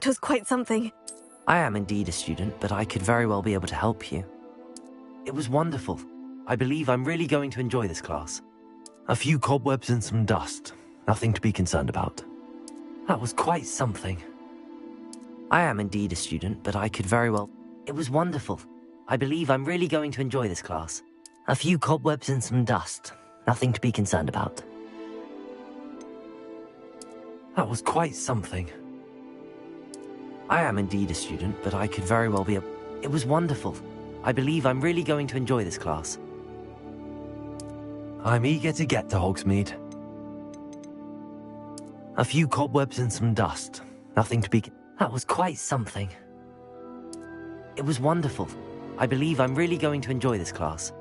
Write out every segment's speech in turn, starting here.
That was quite something. I am indeed a student, but I could very well be able to help you. It was wonderful. I believe I'm really going to enjoy this class. A few cobwebs and some dust. Nothing to be concerned about. That was quite something. I am indeed a student, but I could very well... It was wonderful. I believe I'm really going to enjoy this class. A few cobwebs and some dust. Nothing to be concerned about. That was quite something. I am indeed a student, but I could very well be a... It was wonderful. I believe I'm really going to enjoy this class. I'm eager to get to Hogsmeade. A few cobwebs and some dust. Nothing to be... That was quite something. It was wonderful. I believe I'm really going to enjoy this class.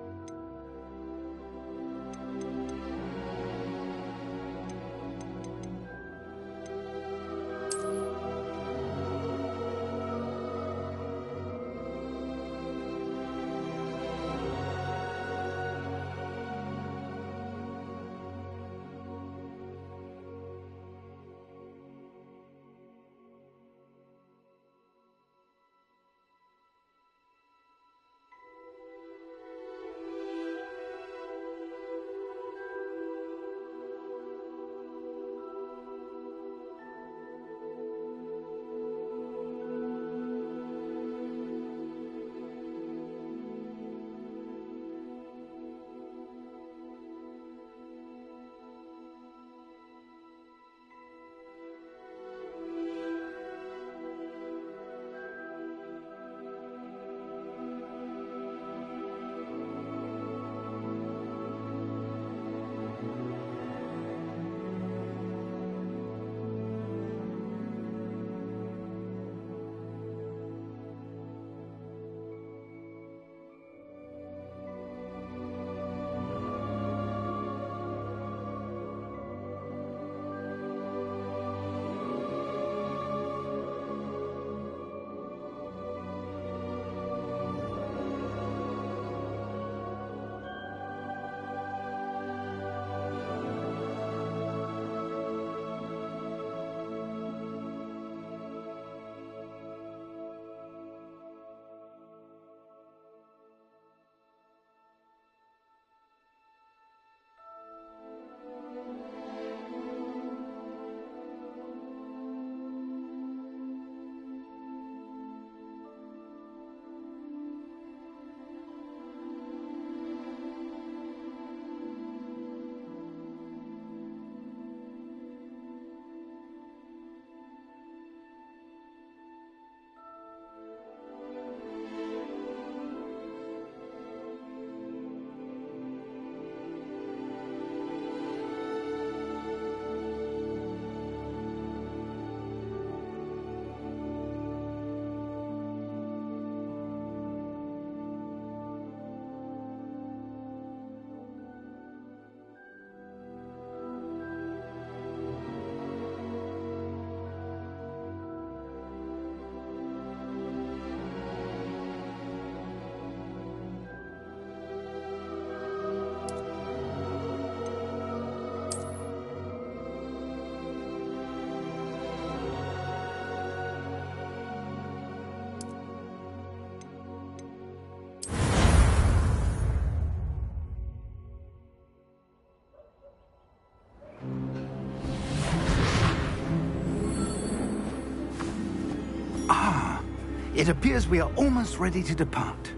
It appears we are almost ready to depart.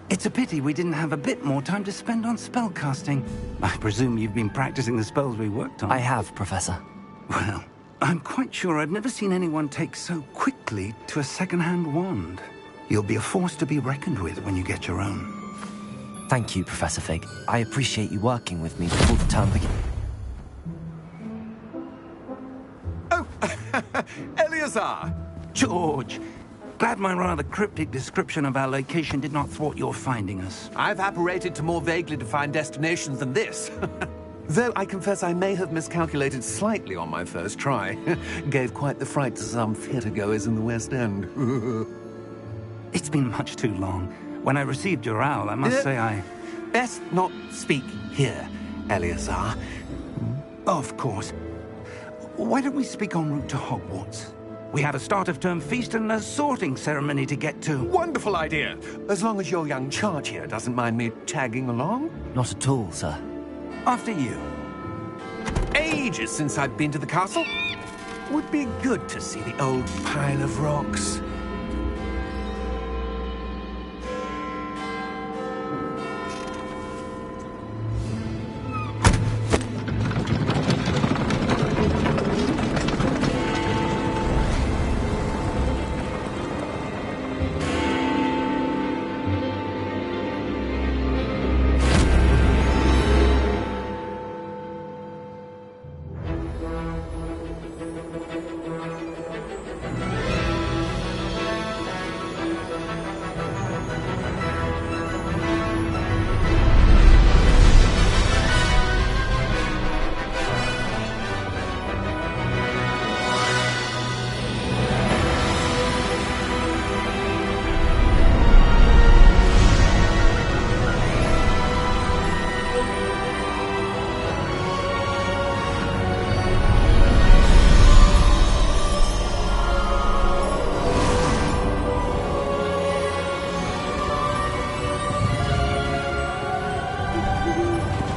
It's a pity we didn't have a bit more time to spend on spellcasting. I presume you've been practicing the spells we worked on. I have, Professor. Well, I'm quite sure I've never seen anyone take so quickly to a second-hand wand. You'll be a force to be reckoned with when you get your own. Thank you, Professor Fig. I appreciate you working with me before the term begins. Oh, Eleazar! George! Glad my rather cryptic description of our location did not thwart your finding us. I've apparated to more vaguely defined destinations than this. Though I confess I may have miscalculated slightly on my first try. Gave quite the fright to some theatre-goers in the West End. It's been much too long. When I received your owl, I must say I... Best not speak here, Eleazar. Of course. Why don't we speak en route to Hogwarts? We have a start-of-term feast and a sorting ceremony to get to. Wonderful idea. As long as your young charge here doesn't mind me tagging along. Not at all, sir. After you. Ages since I've been to the castle. Would be good to see the old pile of rocks.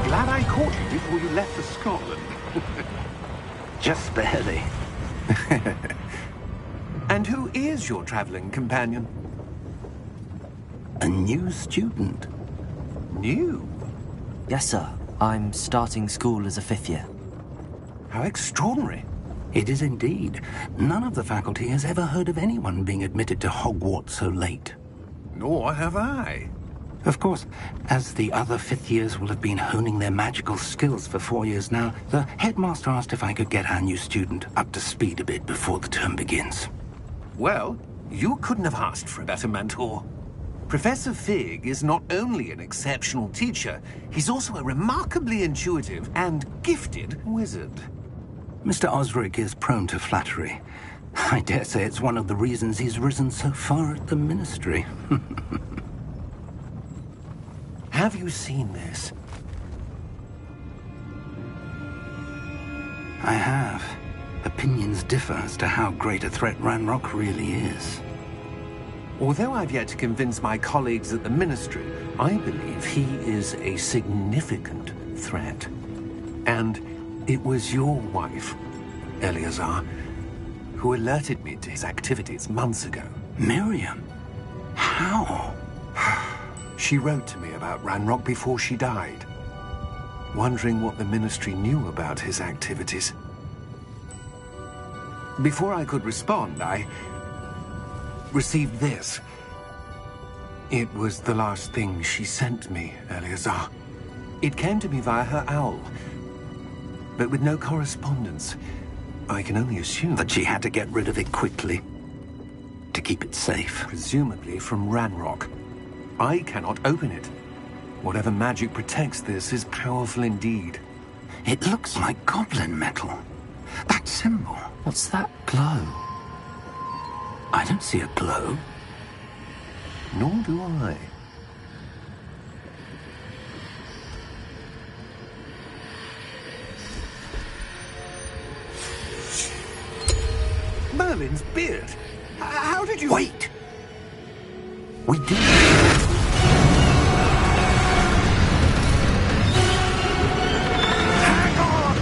Glad I caught you before you left for Scotland. Just barely. And who is your traveling companion? A new student. New? Yes, sir. I'm starting school as a 5th year. How extraordinary. It is indeed. None of the faculty has ever heard of anyone being admitted to Hogwarts so late. Nor have I. Of course, as the other 5th years will have been honing their magical skills for 4 years now, the headmaster asked if I could get our new student up to speed a bit before the term begins. Well, you couldn't have asked for a better mentor. Professor Fig is not only an exceptional teacher, he's also a remarkably intuitive and gifted wizard. Mr. Osric is prone to flattery. I dare say it's one of the reasons he's risen so far at the Ministry. Have you seen this? I have. Opinions differ as to how great a threat Ranrock really is. Although I've yet to convince my colleagues at the Ministry, I believe he is a significant threat. And it was your wife, Eleazar, who alerted me to his activities months ago. Miriam? How? She wrote to me about Ranrock before she died, wondering what the Ministry knew about his activities. Before I could respond, I received this. It was the last thing she sent me, Eleazar. It came to me via her owl, but with no correspondence. I can only assume That she had to get rid of it quickly, to keep it safe. presumably from Ranrock. I cannot open it. Whatever magic protects this is powerful indeed. It looks like goblin metal. That symbol. What's that glow? I don't see a glow. Nor do I. Merlin's beard. How did you... Wait! We did. Hang on!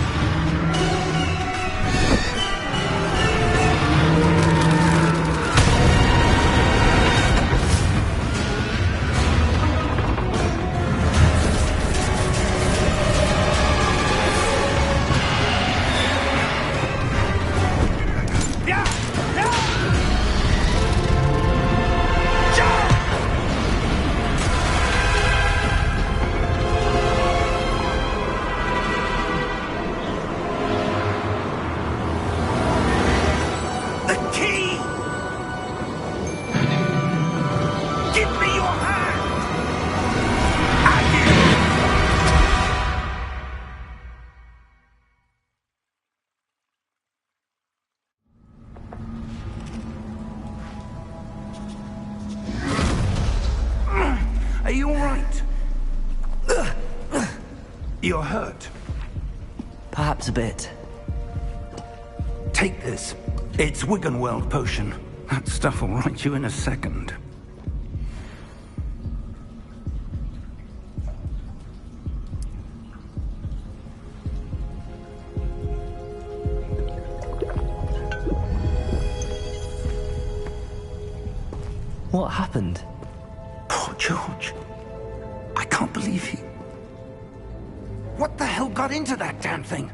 Yeah! Yeah! Jump! The key! Give me your hand! Are you all right? You're hurt. Perhaps a bit. Take this. It's Wiggenweld potion. That stuff will right you in a second. What happened? Poor George. I can't believe he... What the hell got into that damn thing?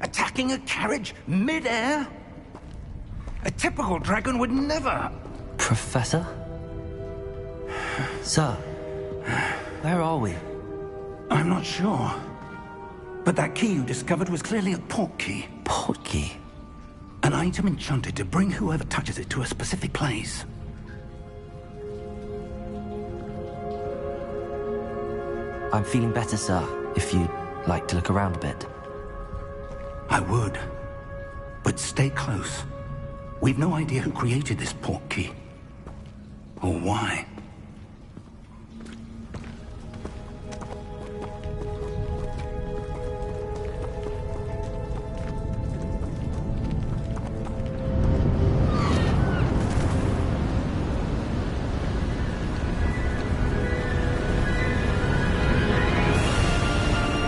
Attacking a carriage mid-air? A typical dragon would never... Professor? Sir, where are we? I'm not sure. But that key you discovered was clearly a port key. Port key? An item enchanted to bring whoever touches it to a specific place. I'm feeling better, sir, if you'd like to look around a bit. I would. But stay close. We've no idea who created this port key. Or why.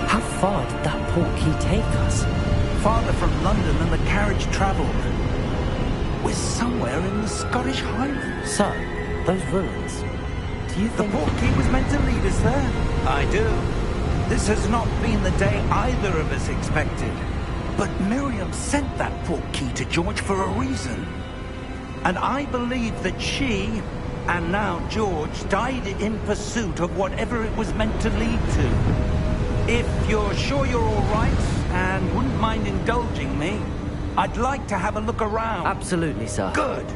How far did that port key take us? Farther from London than the carriage travelled. We're somewhere in the Scottish Highlands. Sir, those ruins. Do you The think... port key was meant to lead us there? I do. This has not been the day either of us expected. But Miriam sent that port key to George for a reason. And I believe that she, and now George, died in pursuit of whatever it was meant to lead to. If you're sure you're all right, and wouldn't mind indulging me, I'd like to have a look around. Absolutely, sir. Good.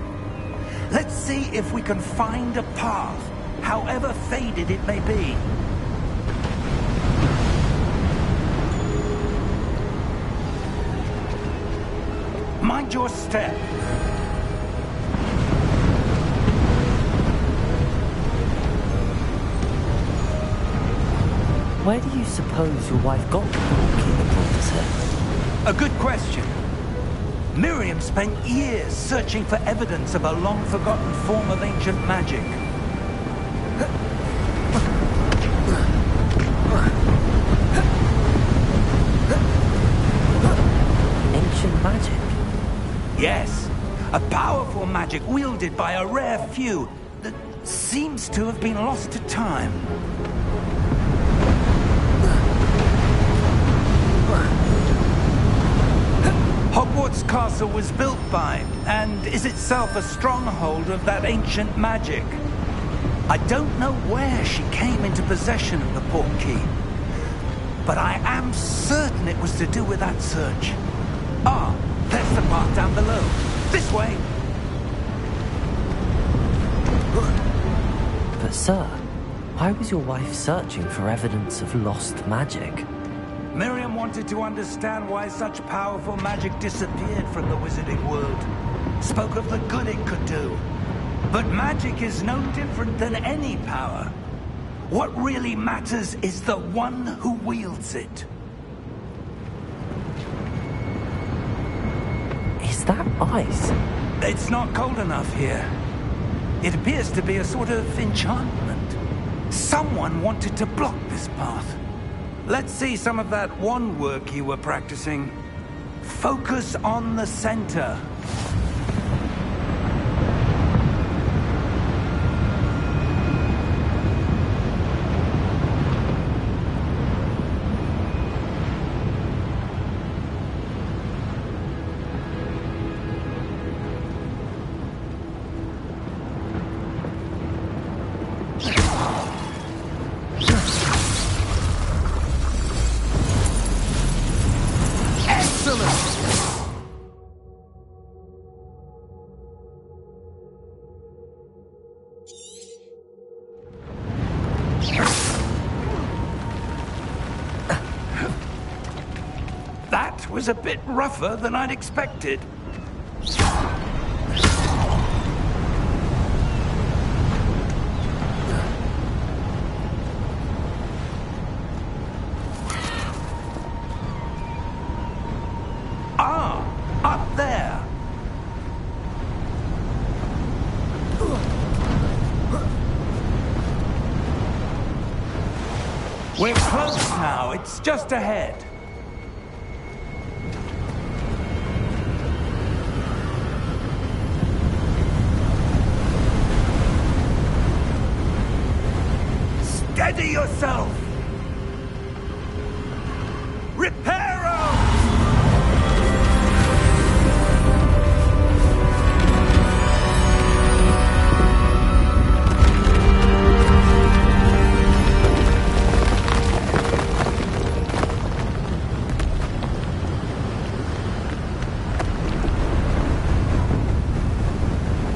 Let's see if we can find a path, however faded it may be. Mind your step. Where do you suppose your wife got the port key that brought us here? A good question. Miriam spent years searching for evidence of a long-forgotten form of ancient magic. Ancient magic? Yes, a powerful magic wielded by a rare few that seems to have been lost to time. Hogwarts Castle was built by, and is itself a stronghold of that ancient magic. I don't know where she came into possession of the port key, but I am certain it was to do with that search. Ah, there's the path down below. This way! But sir, why was your wife searching for evidence of lost magic? Miriam wanted to understand why such powerful magic disappeared from the wizarding world. Spoke of the good it could do. But magic is no different than any power. What really matters is the one who wields it. Is that ice? It's not cold enough here. It appears to be a sort of enchantment. Someone wanted to block this path. Let's see some of that wand work you were practicing. Focus on the center. That was a bit rougher than I'd expected. Ah, up there. We're close now. It's just ahead. Steady yourself! Reparo!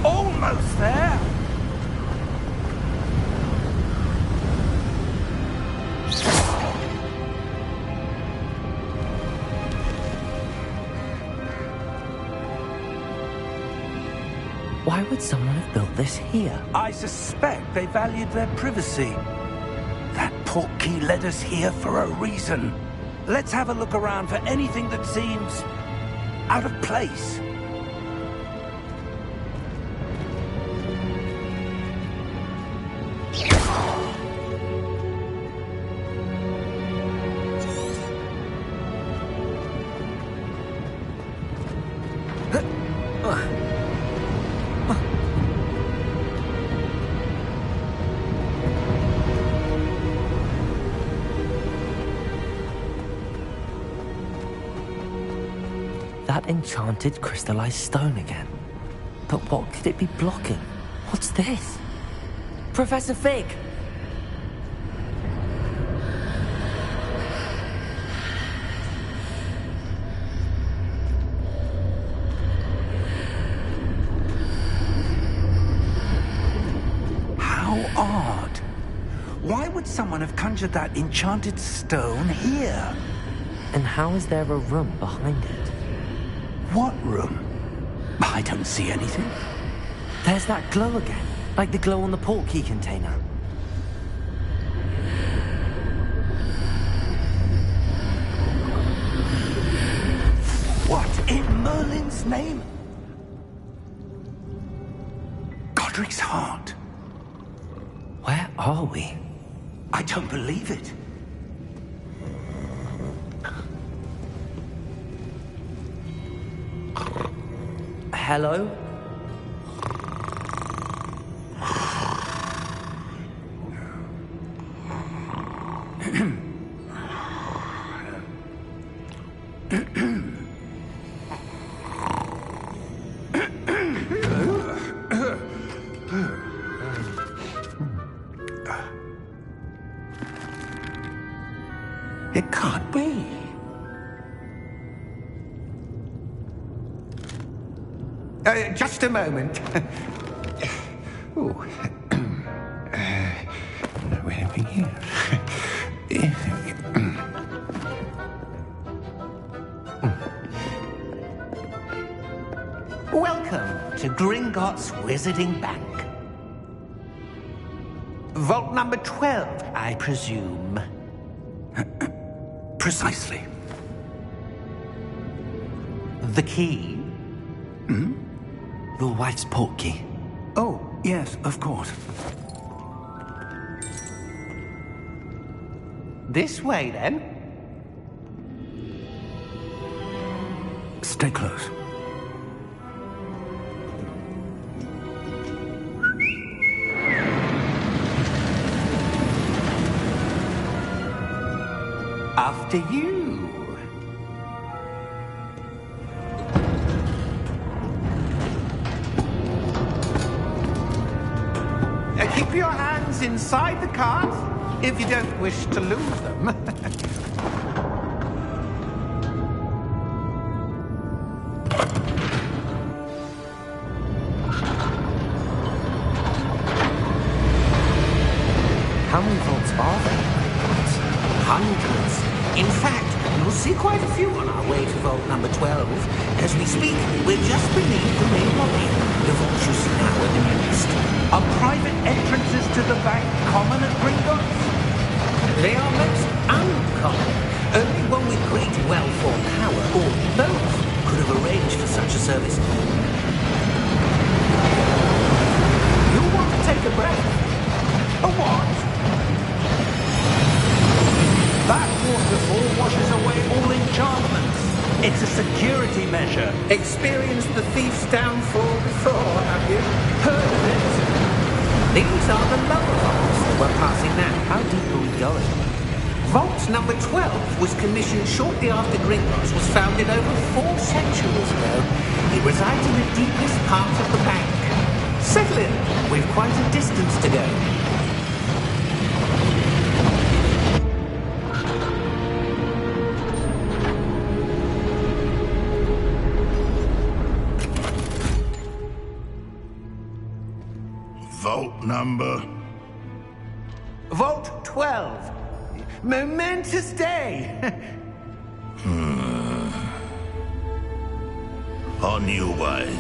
Almost there! Why would someone have built this here? I suspect they valued their privacy. That portkey led us here for a reason. Let's have a look around for anything that seems out of place. That enchanted crystallized stone again. But what could it be blocking? What's this? Professor Fig! How odd. Why would someone have conjured that enchanted stone here? And how is there a room behind it? What room? I don't see anything. There's that glow again, like the glow on the portkey container. What in Merlin's name? Godric's heart. Where are we? I don't believe it. Hello? It can't be. Just a moment. Oh. Where are we here? Welcome to Gringotts Wizarding Bank. Vault number 12, I presume. Precisely. The key? Your wife's portkey. Oh, yes, of course. This way, then. Stay close. After you. Keep your hands inside the cart if you don't wish to lose them. How many vaults are there? Hundreds. In fact, you'll see quite a few on our way to vault number 12. As we speak, we're just beneath the main lobby. The vaults you see now are the newest. Are private entrances to the bank common at Gringotts? They are most uncommon. Only one with great wealth or power, or both, could have arranged for such a service. You want to take a breath? A what? were passing now. How deep are we going? Vault number 12 was commissioned shortly after Gringotts was founded over 4 centuries ago. It resides in the deepest part of the bank. Settle in. We've quite a distance to go. Vault number? Vault 12. Momentous day. On your way.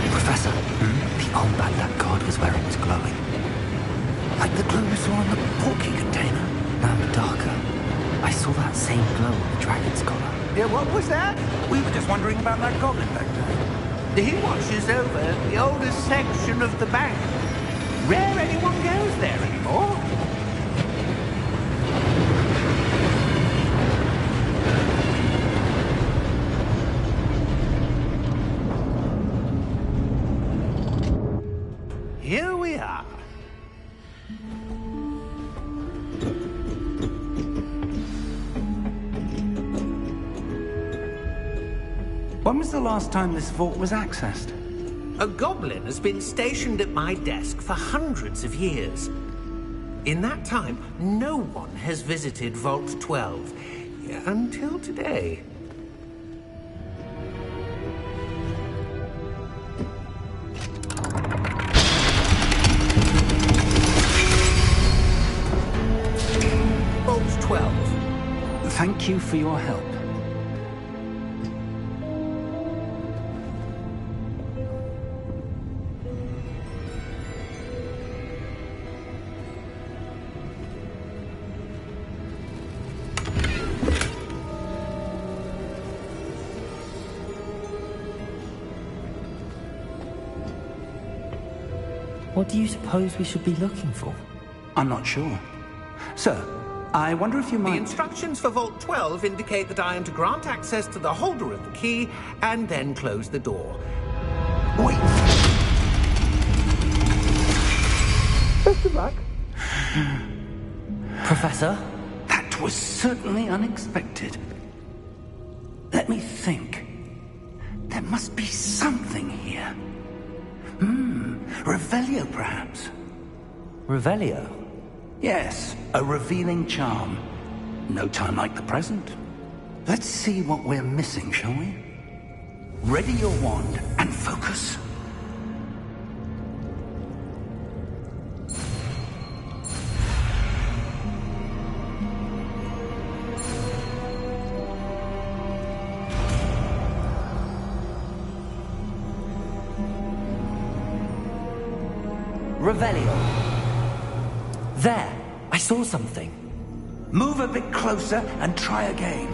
Professor, the armband that guard was wearing was glowing. Like the glow we saw on the porky container. No, darker. I saw that same glow on the dragon's collar. Yeah, what was that? We were just wondering about that goblin back there. He watches over the oldest section of the bank. Rare anyone goes there anymore. Here we are. When was the last time this vault was accessed? A goblin has been stationed at my desk for hundreds of years. In that time, no one has visited Vault 12. Until today. Vault 12. Thank you for your help. What do you suppose we should be looking for? I'm not sure. Sir, I wonder if you The might... instructions for Vault 12 indicate that I am to grant access to the holder of the key and then close the door. Wait! Best of luck. Professor? That was certainly unexpected. Let me think. There must be something here. Revelio, perhaps? Revelio? Yes, a revealing charm. No time like the present. Let's see what we're missing, shall we? Ready your wand and focus. Revelio. There! I saw something. Move a bit closer and try again.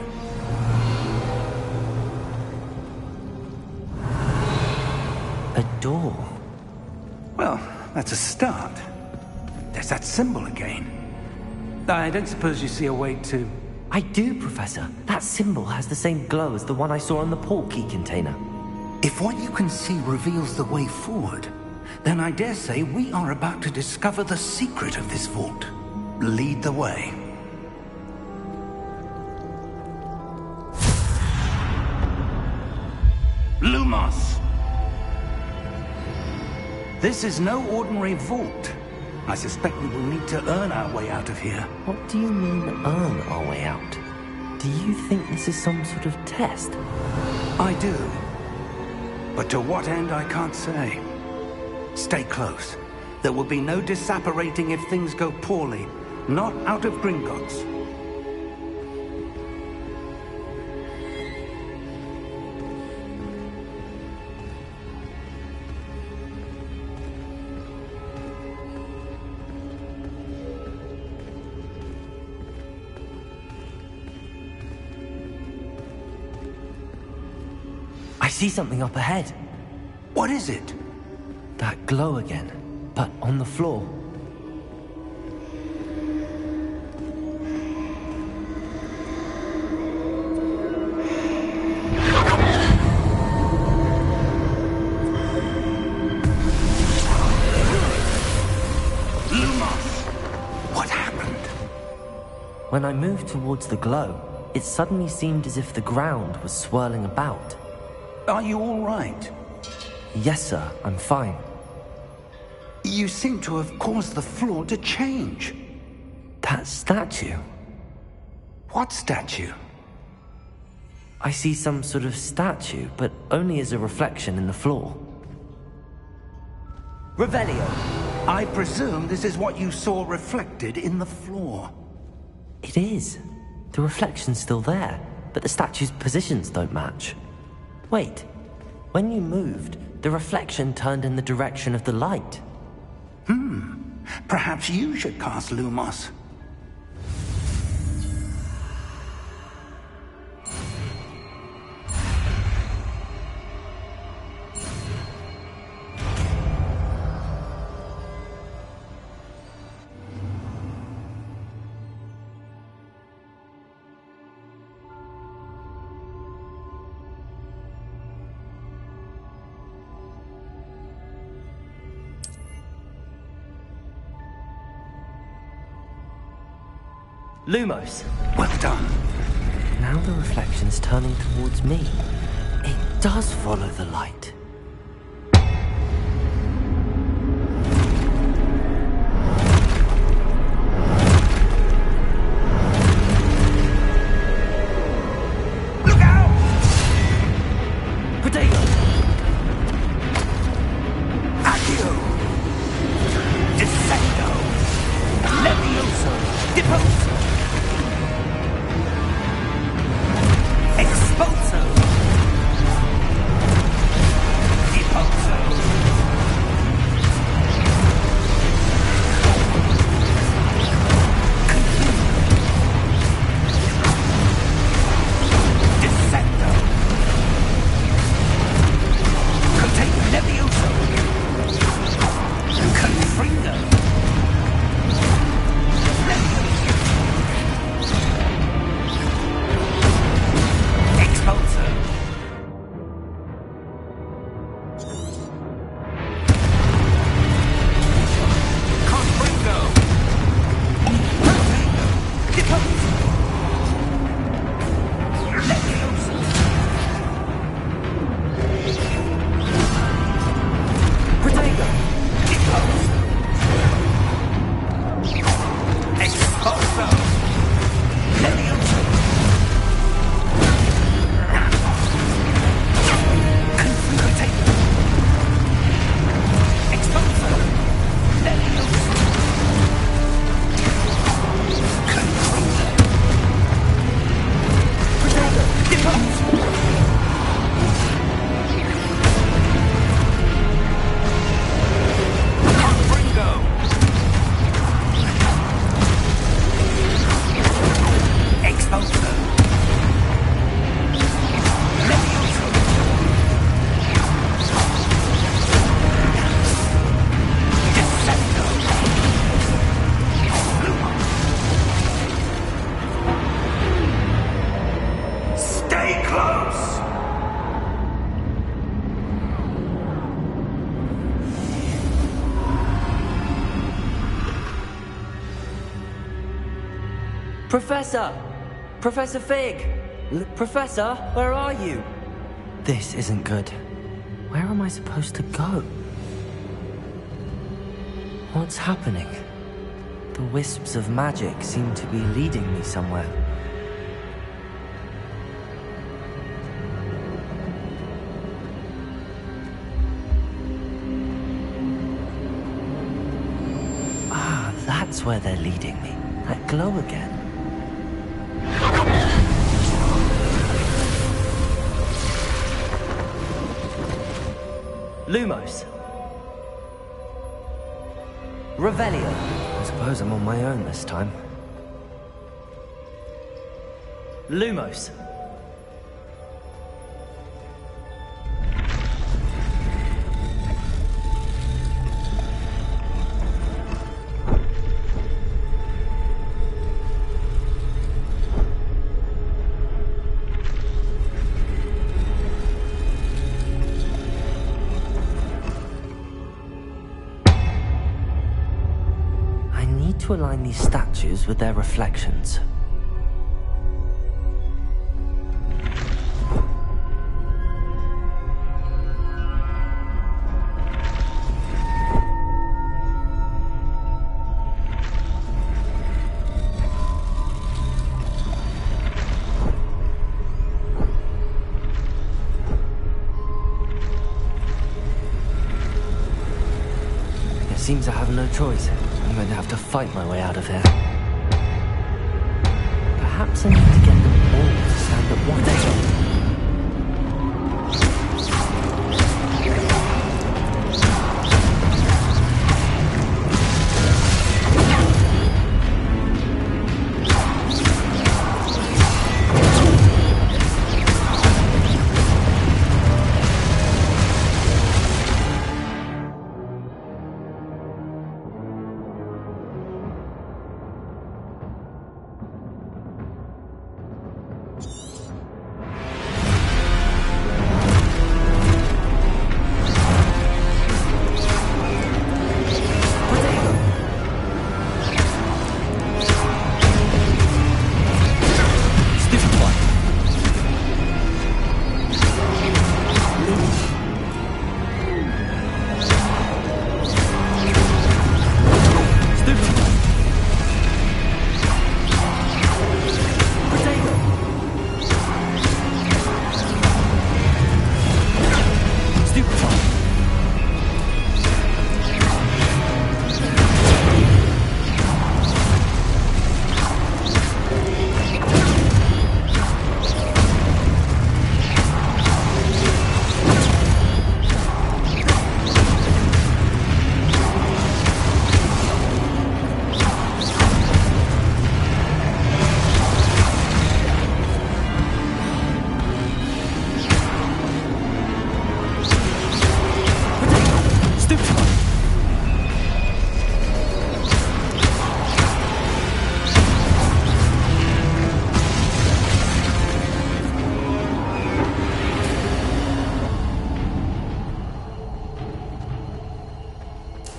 A door. Well, that's a start. There's that symbol again. I don't suppose you see a way to... I do, Professor. That symbol has the same glow as the one I saw on the port key container. If what you can see reveals the way forward, then I dare say we are about to discover the secret of this vault. Lead the way. Lumos! This is no ordinary vault. I suspect we will need to earn our way out of here. What do you mean, earn our way out? Do you think this is some sort of test? I do. But to what end, I can't say. Stay close. There will be no disapparating if things go poorly. Not out of Gringotts. I see something up ahead. What is it? That glow again, but on the floor. What happened? When I moved towards the glow, it suddenly seemed as if the ground was swirling about. Are you all right? Yes, sir, I'm fine. You seem to have caused the floor to change. That statue? What statue? I see some sort of statue, but only as a reflection in the floor. Revelio, I presume this is what you saw reflected in the floor. It is. The reflection's still there, but the statue's positions don't match. Wait, when you moved, the reflection turned in the direction of the light. Perhaps you should cast Lumos. Lumos! Well done. Now the reflection's turning towards me. It does follow the light. Look out! Potato! Accio! Descendo! Levioso! Deposo! Expulso! Deposo! Descendo! Contain Levioso! Confringo! Expulso! Confringo! Profango! Deposo! Levioso! Potato! Deposo! Expulso! Levioso! Confringo! Expulso! Levioso! Confringo! Deposo! Confringo! Expulso! Levioso! Descendo! Stay close! Professor! Professor Fig! Professor, where are you? This isn't good. Where am I supposed to go? What's happening? The wisps of magic seem to be leading me somewhere. Ah, that's where they're leading me. That glow again. Lumos. Revelio. I suppose I'm on my own this time. Lumos. to align these statues with their reflections. Seems I have no choice. I'm going to have to fight my way out of here. Perhaps I need to get them all to stand at once.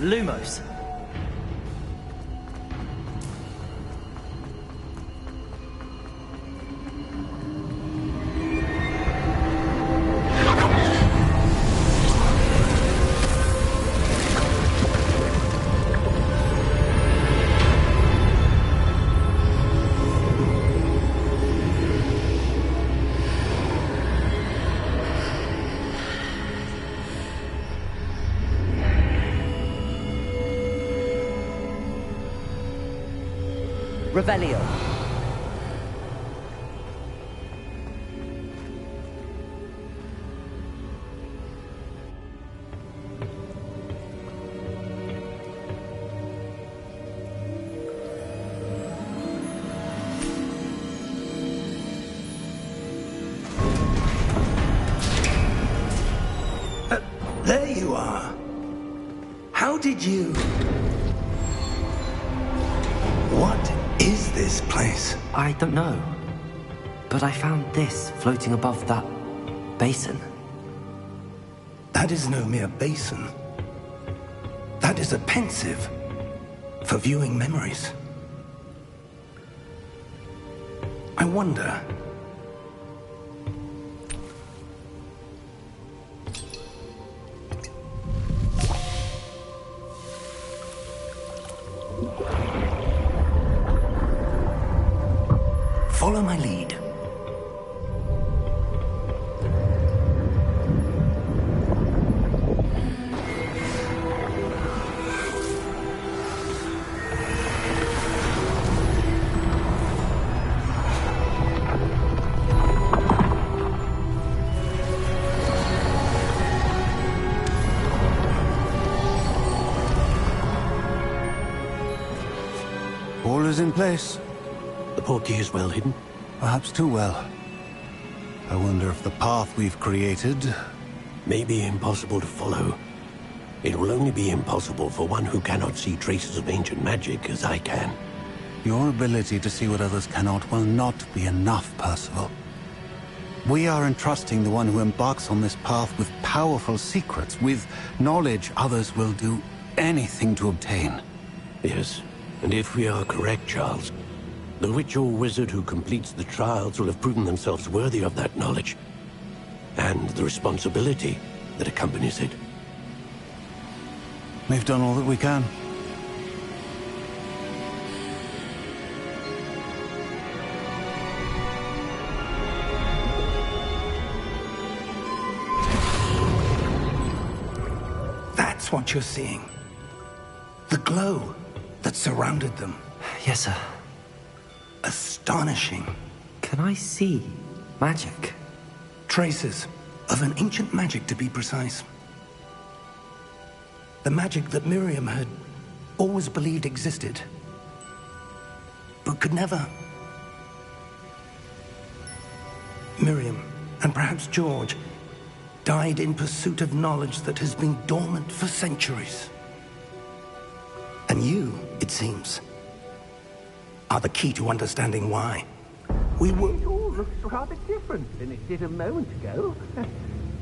Lumos. Revelio. There you are. How did you... What is this place? I don't know. But I found this floating above that basin. That is no mere basin. That is a pensive for viewing memories. I wonder... Follow my lead. All is in place. The portkey is well hidden. Perhaps too well. I wonder if the path we've created... May be impossible to follow. It will only be impossible for one who cannot see traces of ancient magic as I can. Your ability to see what others cannot will not be enough, Percival. We are entrusting the one who embarks on this path with powerful secrets, with knowledge others will do anything to obtain. Yes, And if we are correct, Charles, the witch or wizard who completes the trials will have proven themselves worthy of that knowledge, and the responsibility that accompanies it. We've done all that we can. That's what you're seeing. The glow that surrounded them. Yes, sir. Astonishing. Can I see magic? Traces of an ancient magic, to be precise. The magic that Miriam had always believed existed, but could never. Miriam, and perhaps George, died in pursuit of knowledge that has been dormant for centuries. And you, it seems, are the key to understanding why. It all looks rather different than it did a moment ago.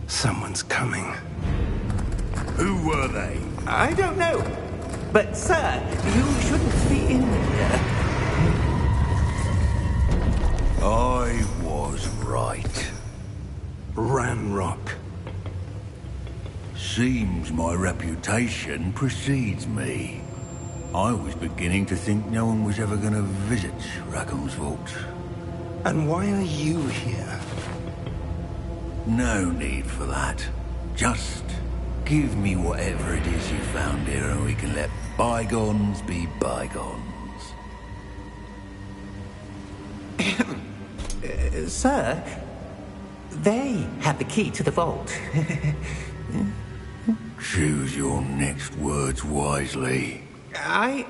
Someone's coming. Who were they? I don't know. But, sir, you shouldn't be in here. I was right. Ranrock. Seems my reputation precedes me. I was beginning to think no one was ever going to visit Rackham's vault. And why are you here? No need for that. Just give me whatever it is you found here and we can let bygones be bygones. Sir, they had the key to the vault. Choose your next words wisely. I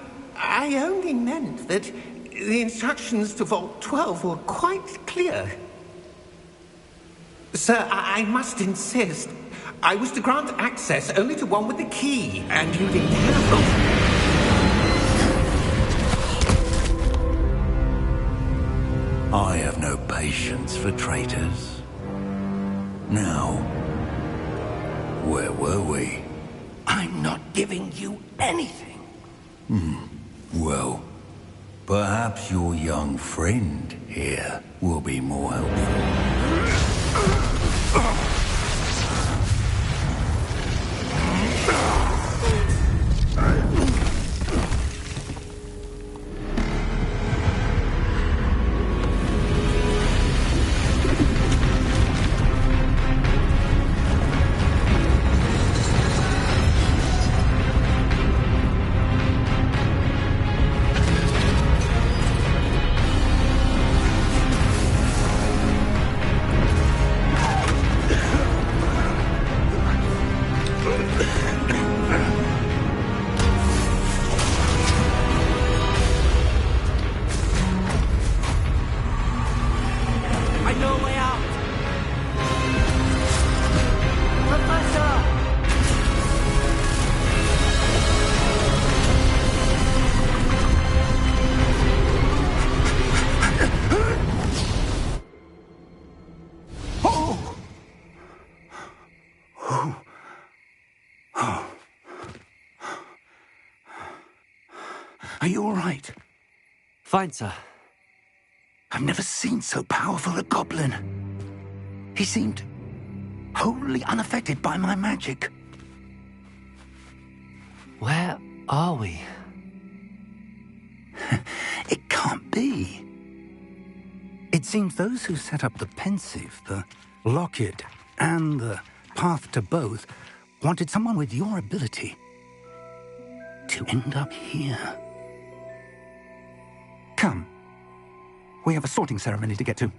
only meant that the instructions to Vault 12 were quite clear. Sir, I must insist. I was to grant access only to one with the key, and you didn't have one. I have no patience for traitors. Now, where were we? I'm not giving you anything. Well, perhaps your young friend here will be more helpful. Are you all right? Fine, sir. I've never seen so powerful a goblin. He seemed wholly unaffected by my magic. Where are we? It can't be. It seems those who set up the pensive, the locket, and the path to both wanted someone with your ability to end up here. Come. We have a sorting ceremony to get to.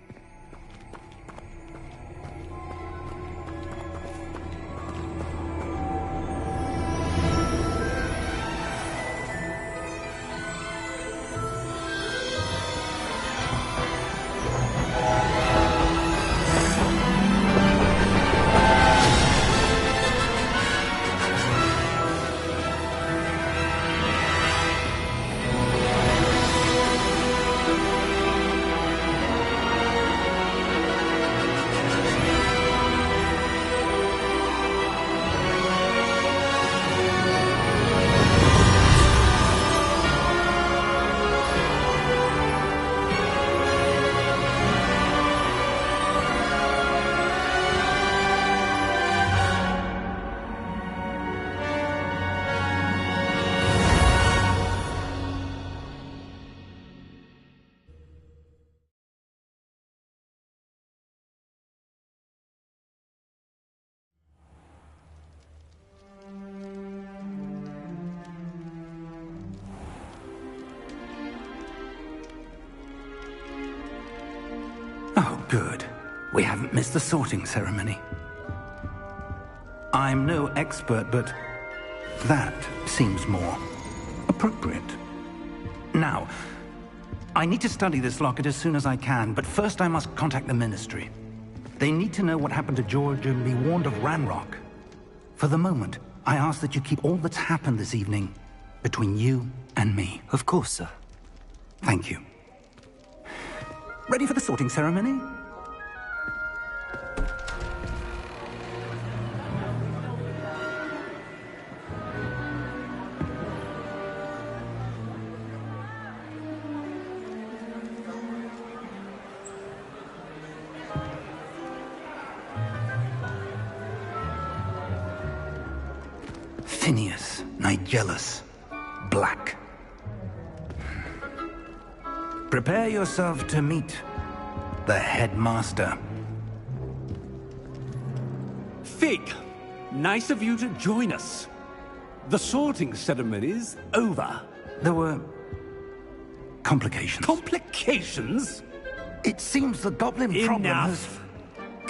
Oh, good. We haven't missed the sorting ceremony. I'm no expert, but that seems more appropriate. Now, I need to study this locket as soon as I can, but first I must contact the Ministry. They need to know what happened to George and be warned of Ranrock. For the moment, I ask that you keep all that's happened this evening between you and me. Of course, sir. Thank you. Ready for the sorting ceremony? Phineas, Nigellus, Black. Prepare yourself to meet the headmaster. Fig, nice of you to join us. The sorting ceremony's over. There were complications. Complications? It seems the goblin problem has... Enough.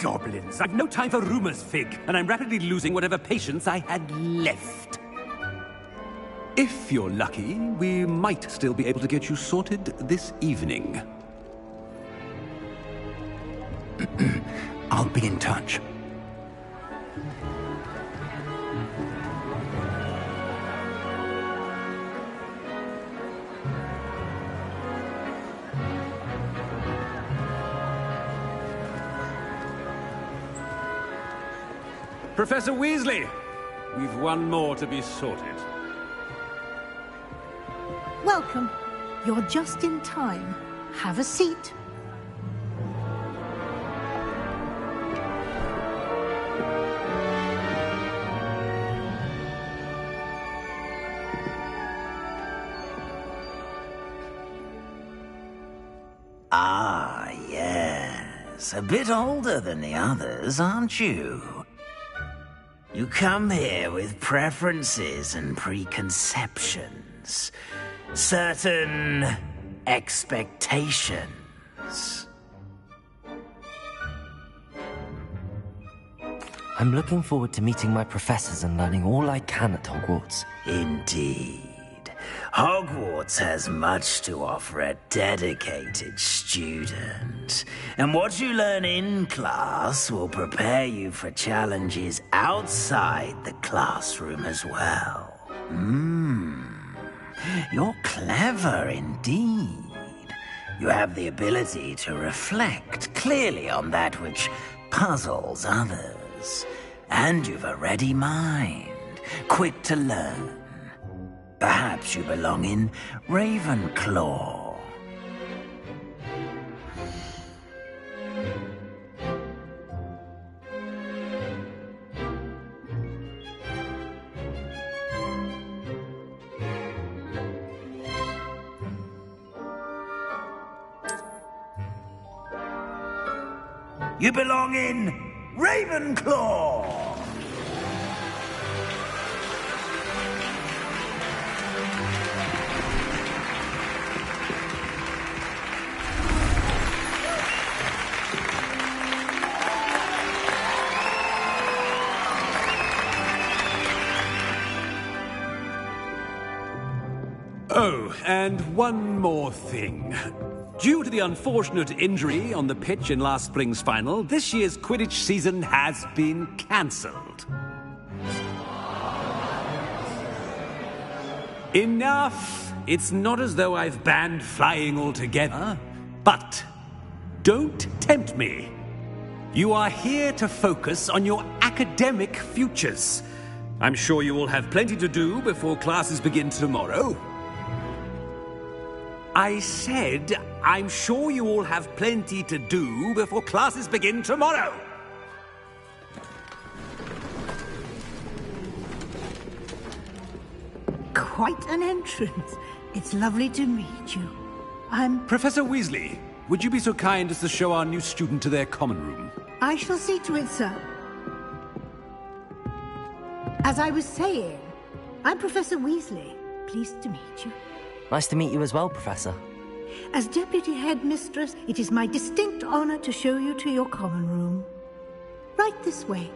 Goblins. I've no time for rumors, Fig, and I'm rapidly losing whatever patience I had left. If you're lucky, we might still be able to get you sorted this evening. I'll be in touch. Professor Weasley, we've one more to be sorted. Welcome. You're just in time. Have a seat. Ah, yes. A bit older than the others, aren't you? You come here with preferences and preconceptions. Certain expectations. I'm looking forward to meeting my professors and learning all I can at Hogwarts. Indeed. Hogwarts has much to offer a dedicated student. And what you learn in class will prepare you for challenges outside the classroom as well. You're clever indeed. You have the ability to reflect clearly on that which puzzles others. And you've a ready mind, quick to learn. Perhaps you belong in Ravenclaw. You belong in Ravenclaw! Oh, and one more thing. Due to the unfortunate injury on the pitch in last spring's final, this year's Quidditch season has been cancelled. Enough! It's not as though I've banned flying altogether. But don't tempt me. You are here to focus on your academic futures. I'm sure you will have plenty to do before classes begin tomorrow. I said, I'm sure you all have plenty to do before classes begin tomorrow. Quite an entrance. It's lovely to meet you. I'm... Professor Weasley, would you be so kind as to show our new student to their common room? I shall see to it, sir. As I was saying, I'm Professor Weasley. Pleased to meet you. Nice to meet you as well, Professor. As Deputy Headmistress, it is my distinct honor to show you to your common room. Right this way.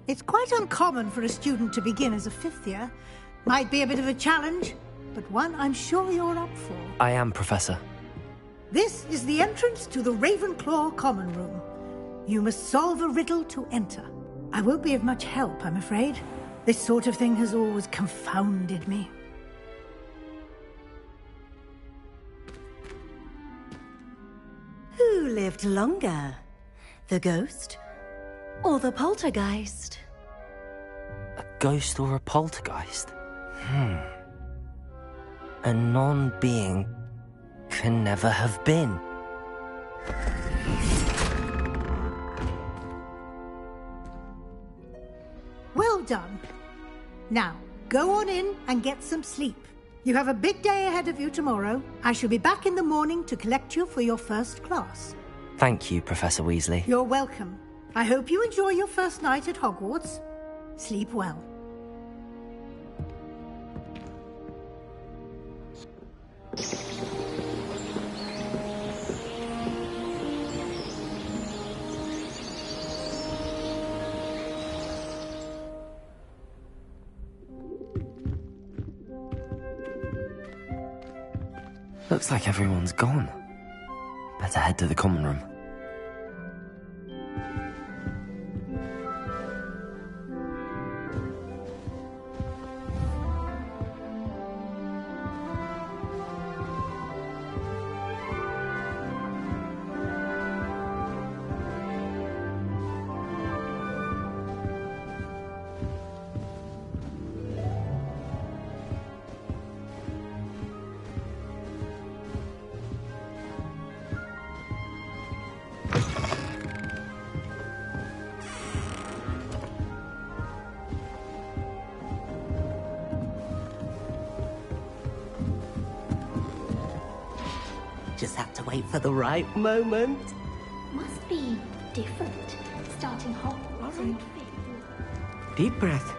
It's quite uncommon for a student to begin as a fifth year. Might be a bit of a challenge, but one I'm sure you're up for. I am, Professor. This is the entrance to the Ravenclaw Common Room. You must solve a riddle to enter. I won't be of much help, I'm afraid. This sort of thing has always confounded me. Who lived longer? The ghost or the poltergeist? A ghost or a poltergeist? A non-being can never have been. Well done. Now, go on in and get some sleep. You have a big day ahead of you tomorrow. I shall be back in the morning to collect you for your first class. Thank you, Professor Weasley. You're welcome. I hope you enjoy your first night at Hogwarts. Sleep well. Looks like everyone's gone. Better head to the common room. Just have to wait for the right moment. Must be different, starting Hogwarts in Deep breath.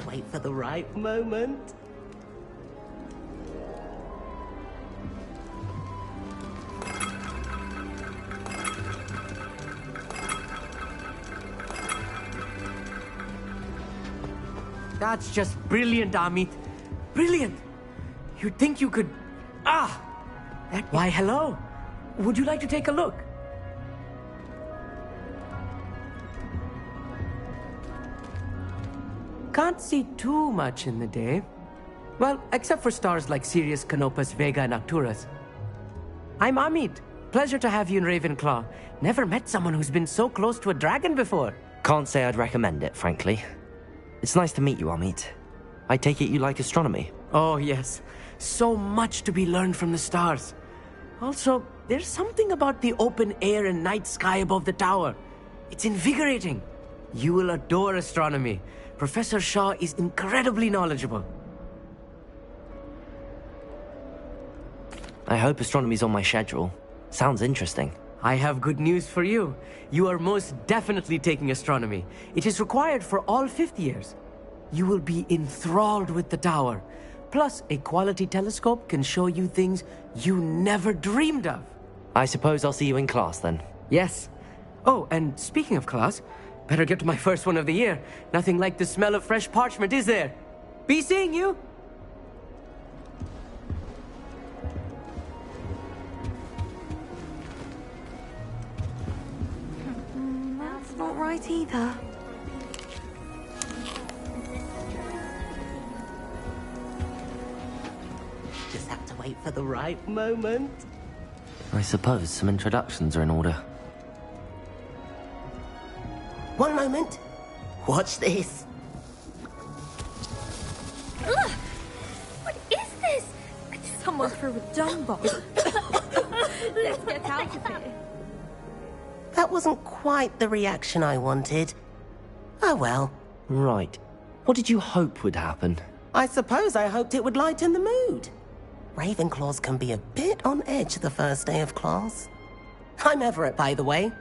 Wait for the right moment. That's just brilliant, Amit. Brilliant. You'd think you could... Ah! Why, hello. Would you like to take a look? Can't see too much in the day. Well, except for stars like Sirius, Canopus, Vega, and Arcturus. I'm Amit. Pleasure to have you in Ravenclaw. Never met someone who's been so close to a dragon before. Can't say I'd recommend it, frankly. It's nice to meet you, Amit. I take it you like astronomy? Oh, yes. So much to be learned from the stars. Also, there's something about the open air and night sky above the tower. It's invigorating. You will adore astronomy. Professor Shaw is incredibly knowledgeable. I hope astronomy's on my schedule. Sounds interesting. I have good news for you. You are most definitely taking astronomy. It is required for all fifth years. You will be enthralled with the tower. Plus, a quality telescope can show you things you never dreamed of. I suppose I'll see you in class then. Yes. Oh, and speaking of class, better get to my first one of the year. Nothing like the smell of fresh parchment, is there? Be seeing you! That's not right either. Just have to wait for the right moment. I suppose some introductions are in order. One moment. Watch this. Ugh! What is this? Someone threw a dung bomb. Let's get out of here. That wasn't quite the reaction I wanted. Oh well. Right. What did you hope would happen? I suppose I hoped it would lighten the mood. Ravenclaws can be a bit on edge the first day of class. I'm Everett, by the way.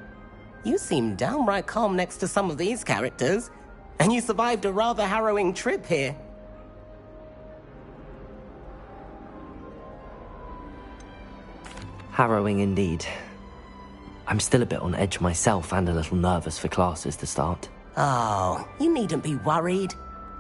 You seem downright calm next to some of these characters, and you survived a rather harrowing trip here. Harrowing indeed. I'm still a bit on edge myself and a little nervous for classes to start. Oh, you needn't be worried.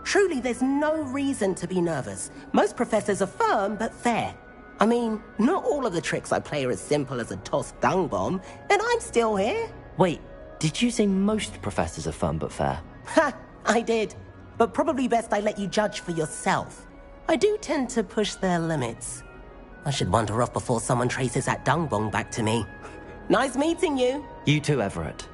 Truly, there's no reason to be nervous. Most professors are firm but fair. I mean, not all of the tricks I play are as simple as a tossed dung bomb, and I'm still here. Wait, did you say most professors are firm but fair? Ha, I did. But probably best I let you judge for yourself. I do tend to push their limits. I should wander off before someone traces that dung bomb back to me. Nice meeting you. You too, Everett.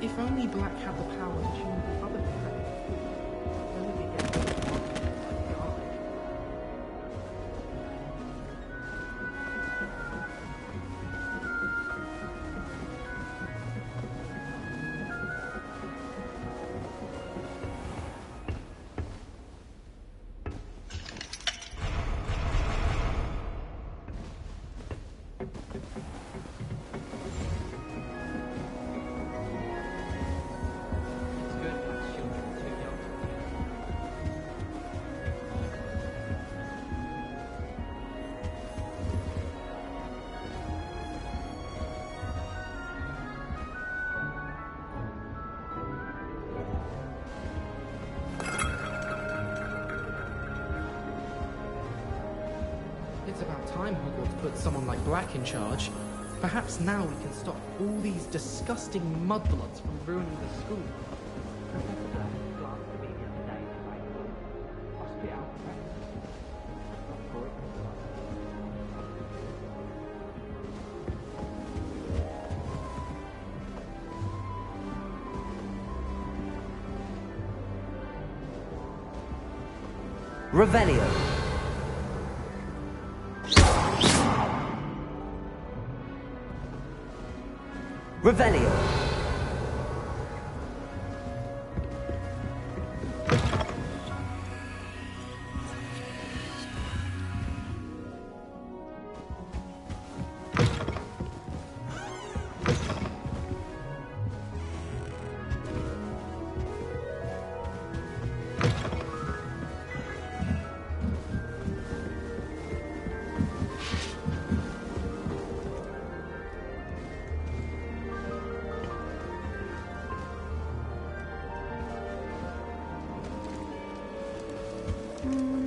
If only Black had the power to tune the other parents. It's about time Hogwarts put someone like Black in charge. Perhaps now we can stop all these disgusting mudbloods from ruining the school. Revelio. Revelio.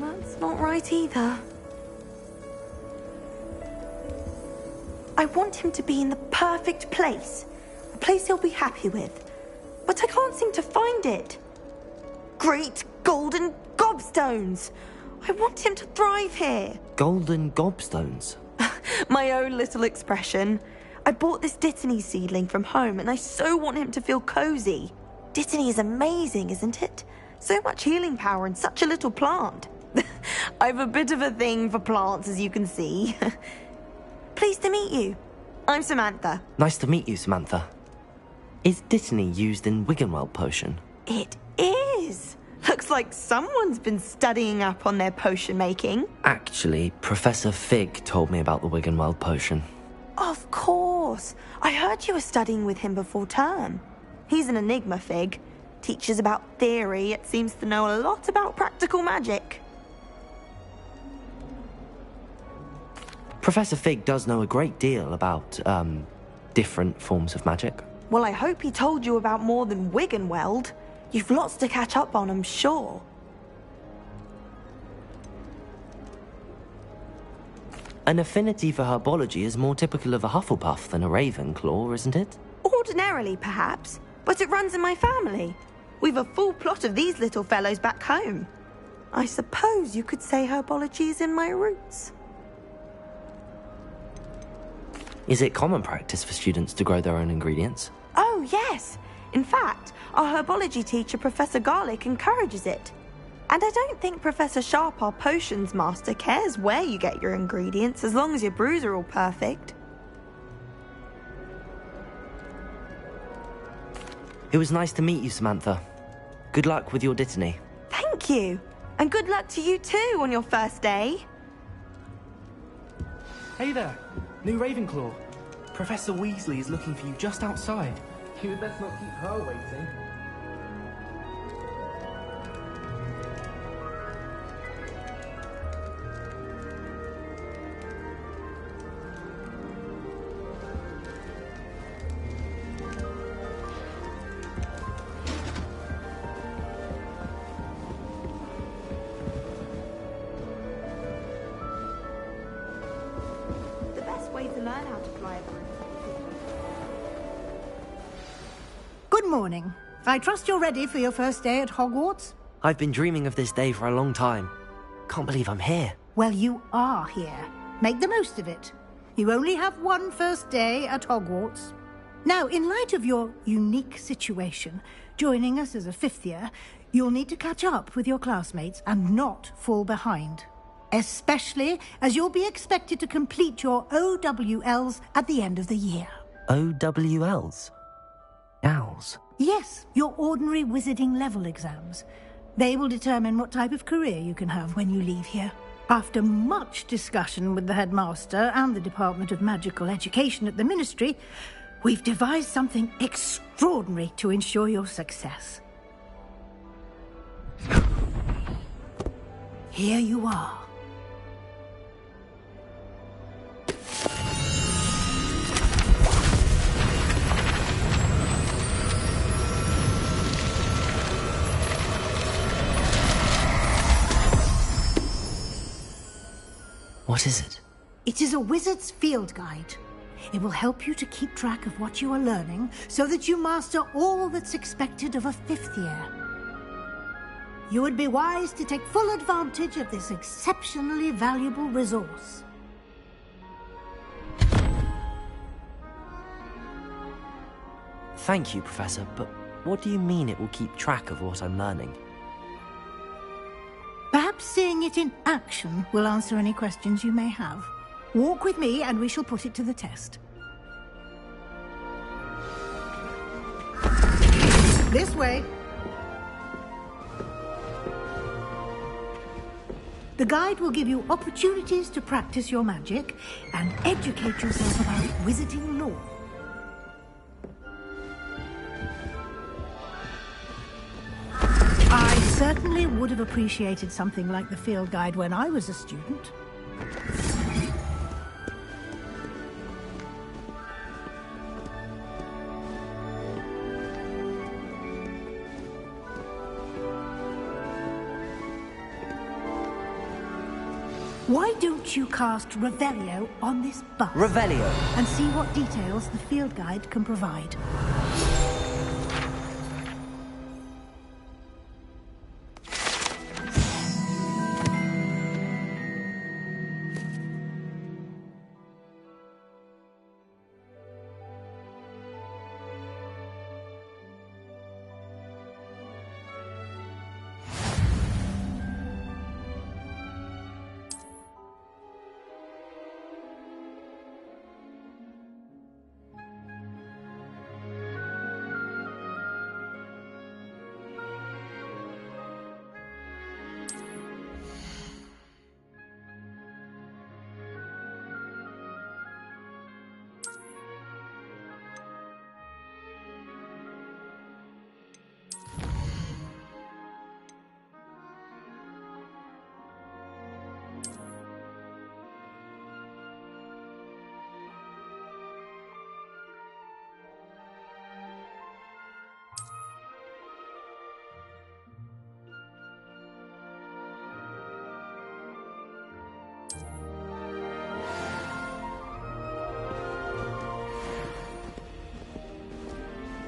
That's not right either. I want him to be in the perfect place. A place he'll be happy with. But I can't seem to find it. Great golden gobstones! I want him to thrive here. Golden gobstones? My own little expression. I bought this Dittany seedling from home and I so want him to feel cozy. Dittany is amazing, isn't it? So much healing power in such a little plant. I've a bit of a thing for plants, as you can see. Pleased to meet you. I'm Samantha. Nice to meet you, Samantha. Is Dittany used in Wiggenweld potion? It is. Looks like someone's been studying up on their potion making. Actually, Professor Fig told me about the Wiggenweld potion. Of course. I heard you were studying with him before term. He's an enigma, Fig. Teaches about theory, yet seems to know a lot about practical magic. Professor Fig does know a great deal about, different forms of magic. Well, I hope he told you about more than Wiggenweld. You've lots to catch up on, I'm sure. An affinity for herbology is more typical of a Hufflepuff than a Ravenclaw, isn't it? Ordinarily, perhaps, but it runs in my family. We've a full plot of these little fellows back home. I suppose you could say herbology is in my roots. Is it common practice for students to grow their own ingredients? Oh, yes. In fact, our herbology teacher, Professor Garlick, encourages it. And I don't think Professor Sharp, our potions master, cares where you get your ingredients, as long as your brews are all perfect. It was nice to meet you, Samantha. Good luck with your Dittany. Thank you. And good luck to you too on your first day. Hey there, new Ravenclaw. Professor Weasley is looking for you just outside. You had best not keep her waiting. The best way to learn how to fly a broom. Good morning. I trust you're ready for your first day at Hogwarts? I've been dreaming of this day for a long time. Can't believe I'm here. Well, you are here. Make the most of it. You only have one first day at Hogwarts. Now, in light of your unique situation, joining us as a fifth year, you'll need to catch up with your classmates and not fall behind. Especially as you'll be expected to complete your OWLs at the end of the year. OWLs? Owls? Yes, your ordinary wizarding level exams. They will determine what type of career you can have when you leave here. After much discussion with the headmaster and the Department of Magical Education at the Ministry, we've devised something extraordinary to ensure your success. Here you are. What is it? It is a wizard's field guide. It will help you to keep track of what you are learning so that you master all that's expected of a fifth year. You would be wise to take full advantage of this exceptionally valuable resource. Thank you, Professor, but what do you mean it will keep track of what I'm learning? Perhaps seeing it in action will answer any questions you may have. Walk with me and we shall put it to the test. This way. The guide will give you opportunities to practice your magic and educate yourself about wizarding lore. I certainly would have appreciated something like the field guide when I was a student. Why don't you cast Revelio on this bus? Revelio. And see what details the field guide can provide.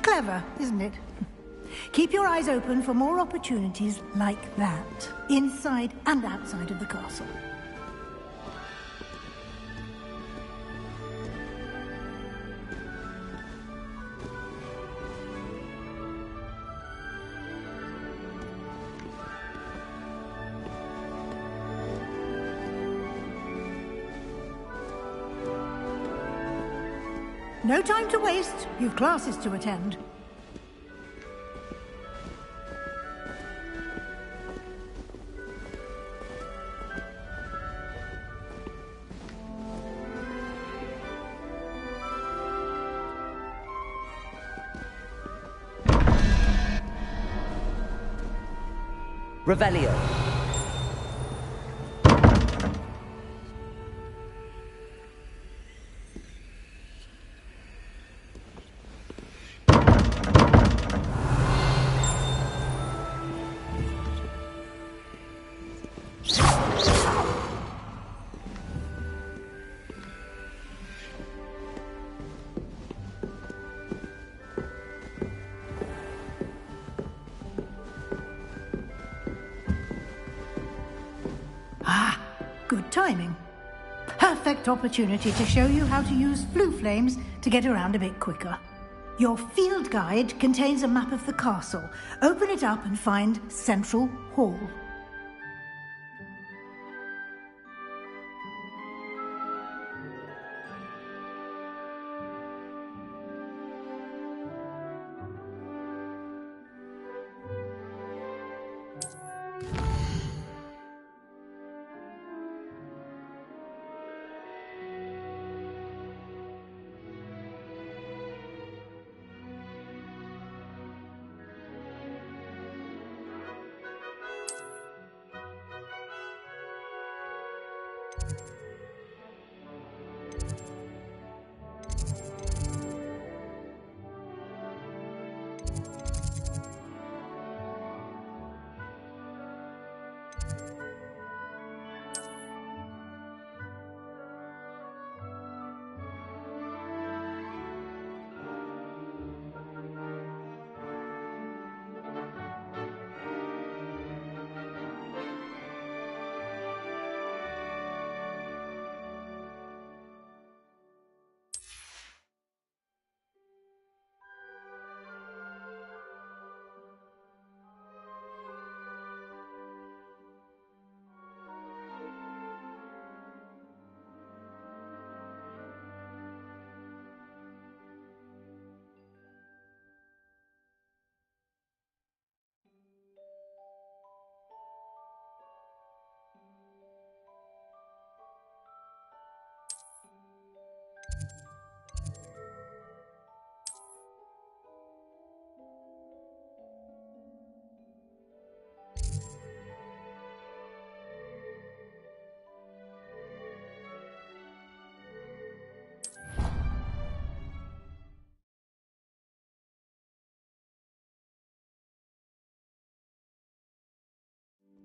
Clever, isn't it? Keep your eyes open for more opportunities like that, inside and outside of the castle. No time to waste. You've classes to attend. Revelio. Good timing. Perfect opportunity to show you how to use flue flames to get around a bit quicker. Your field guide contains a map of the castle. Open it up and find Central Hall.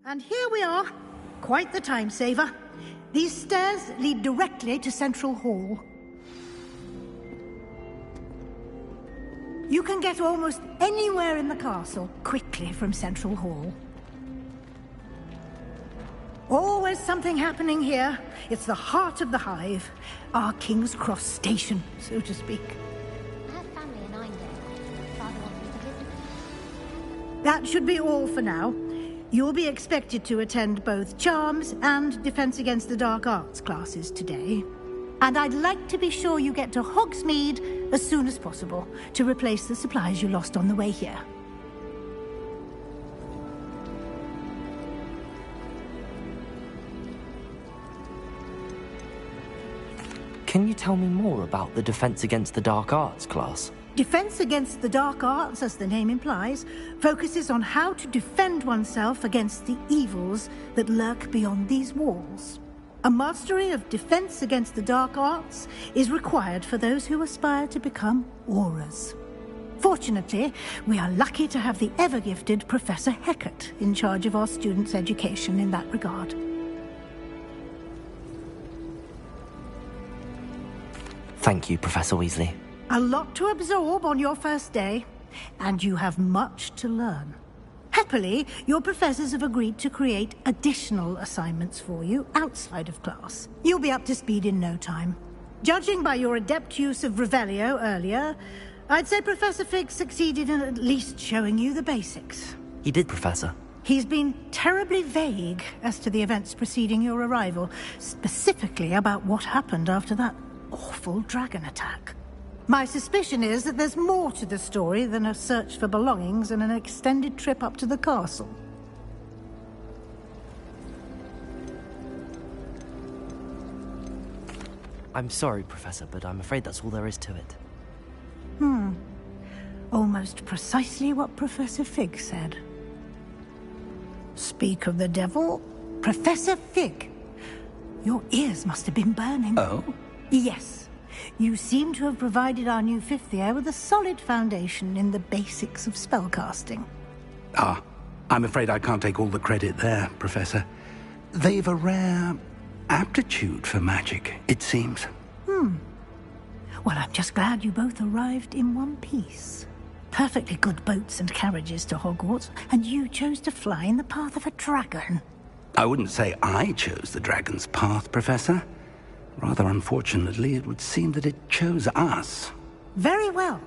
And here we are. Quite the time saver. These stairs lead directly to Central Hall. You can get almost anywhere in the castle quickly from Central Hall. Always something happening here. It's the heart of the hive. Our King's Cross station, so to speak. I have family in Eindhoven. Father wants me to visit. That should be all for now. You'll be expected to attend both Charms and Defense Against the Dark Arts classes today. And I'd like to be sure you get to Hogsmeade as soon as possible to replace the supplies you lost on the way here. Can you tell me more about the Defense Against the Dark Arts class? Defense Against the Dark Arts, as the name implies, focuses on how to defend oneself against the evils that lurk beyond these walls. A mastery of Defense Against the Dark Arts is required for those who aspire to become Aurors. Fortunately, we are lucky to have the ever-gifted Professor Hecat in charge of our students' education in that regard. Thank you, Professor Weasley. A lot to absorb on your first day, and you have much to learn. Happily, your professors have agreed to create additional assignments for you outside of class. You'll be up to speed in no time. Judging by your adept use of Revelio earlier, I'd say Professor Fig succeeded in at least showing you the basics. He did, Professor. He's been terribly vague as to the events preceding your arrival, specifically about what happened after that awful dragon attack. My suspicion is that there's more to the story than a search for belongings and an extended trip up to the castle. I'm sorry, Professor, but I'm afraid that's all there is to it. Almost precisely what Professor Fig said. Speak of the devil, Professor Fig. Your ears must have been burning. Oh? Yes. You seem to have provided our new fifth year with a solid foundation in the basics of spellcasting. Ah, I'm afraid I can't take all the credit there, Professor. They've a rare aptitude for magic, it seems. Well, I'm just glad you both arrived in one piece. Perfectly good boats and carriages to Hogwarts, and you chose to fly in the path of a dragon. I wouldn't say I chose the dragon's path, Professor. Rather unfortunately, it would seem that it chose us. Very well.